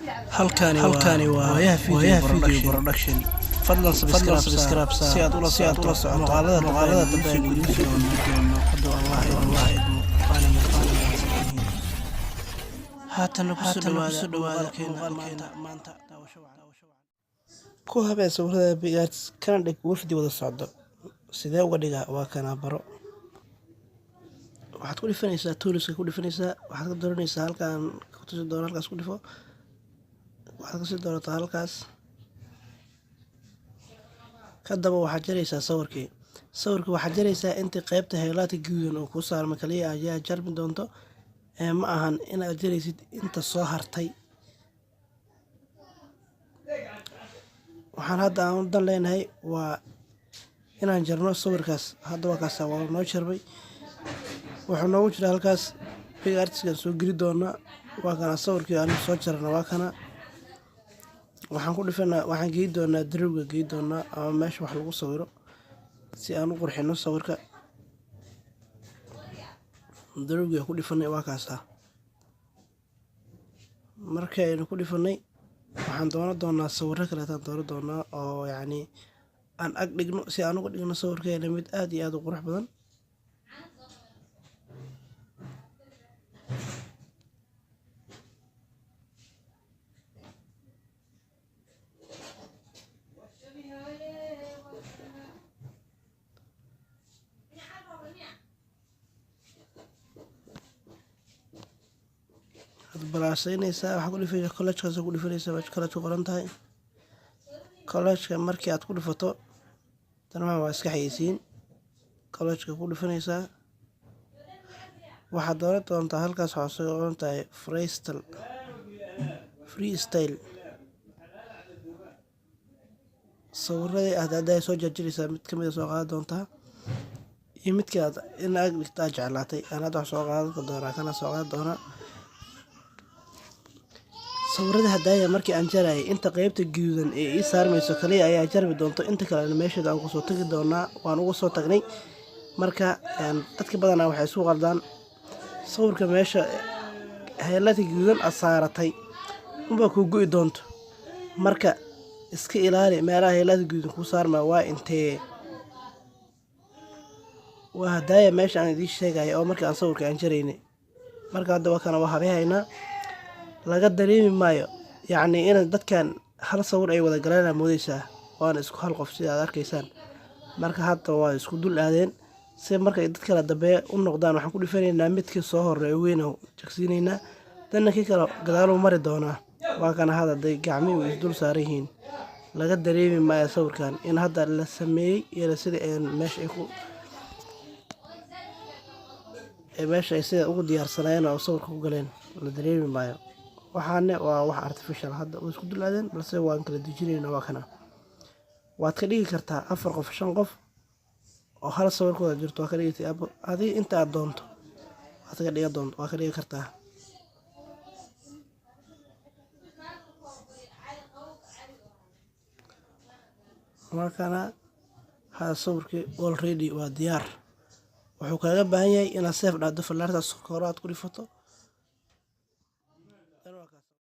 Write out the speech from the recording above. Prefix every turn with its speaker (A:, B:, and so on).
A: halkani waa Waayaha Video Production. Fadlan subscribe si aad ula socoto muuqaalada dambe ee idiin soo gudbino. Hadduu Allah idmo. Haatan ku soo dhawaada maanta daawasho wacan. Ku habeen sawirada bigaad kana dhig wafdi wada socdo. Sidee uga dhigaa waa kana baro. waxaad ku dhifanaysaa tooliska ku dhifanaysaa waxaad ka dooranaysaa halkaan ku tusi doono halkaas ku dhifo waxaad ka sii doorataa halkaas kadaba waxaad jaraysaa sawirkii waxaad jaraysaa intii qaybta heelaadka guduudan oo ku saarma kaliya ayaa jarmi doonto ma ahan inaad jaraysid inta soo hartay waxaan hadda aan dan leenahay waa inaan jarno sawirkaas hadda waa kaas waa noo jarbay waxaa noogu jira halkaas big artistkan soo geli doona waa kana sawirkii aan soo jarna waa kana waxaan ku dhifanaa waxaan geey doonaa darowga geey doonaa ama meesha wax lagu sawiro si aan u qurxino sawirka darowga ku dhifanay waa kaas markaynu ku dhifanay waxaan doonaa sawirro kale dooran doonaa oo yacni aan ag dhigno si aan uga dhigno sawirkeena mid aad iyo aad u qurux badan balaasaynaysaa waxaa ku dhifaysaa college-kaas ku dhifanaysaa meesha college ku qoran tahay college-ka markii aad ku dhifato tan waa iska xayeysiin college-ka ku dhifanaysaa waxaad dooran doontaa halkaas waxaa soo qoran tahay freestyle sawiradii aad soo jarjaraysaa mid ka mid a soo qaadan doontaa iyo midkii aad in ag dhigtaa jeclaatay aan hadda wax soo qaadan doonaa kana soo qaadan doonaa sawirada hadaaya markii aan jarayay inta qaybta guduudan ee ii saarmayso kaliya ayaa jarmi doonto inta kale meesheeda aan ku soo tagi doonaa waan uga soo tagnay marka dadka badanaa waxay isku qaldaan sawirka meesha heelada guduudan aad saaratay unbaa kuu go'i doonto marka iska ilaali meelaha heelada guduudan ku saarmaa waa intee waa hadaaya meesha aan idiin sheegaya oo markii aan sawirka aan jaraynay marka hadda waa kana waa habehaynaa laga dareemi maayo yacni in dadkan hal sawir ay wada galaan moodaysaa waana isku hal qof sida aad arkaysaan marka hadda waa isku dul aadeen si markay dad kala dambe u noqdaan waxaan ku dhifanaynaa midkii soo horeeyo weyn jagsiinaynaa danna kii kale gadaaluu mari doonaa waa kana hadda day gacmihii way isdul saaran yihiin laga dareemi maayo sawirkan in hadda la sameeyey iyo sida meesha ay sida ugu diyaarsanaayeen oo sawirka ku galeen la dareemi maayo waxaana waa wax artificial hadda oo isku dul aadeen balse waan kala dejinayna waa kana waad ka dhigi kartaa 4 qof 5 qof oo hal sawir ku wada jirto waa ka dhigtay adiga inta aad doonto waa ka dhigi kartaa markana hada sawirkii already waa diyaar wuxuu kaaga baahan yahay inaad save dhacdo falaartaas hore aad ku dhifato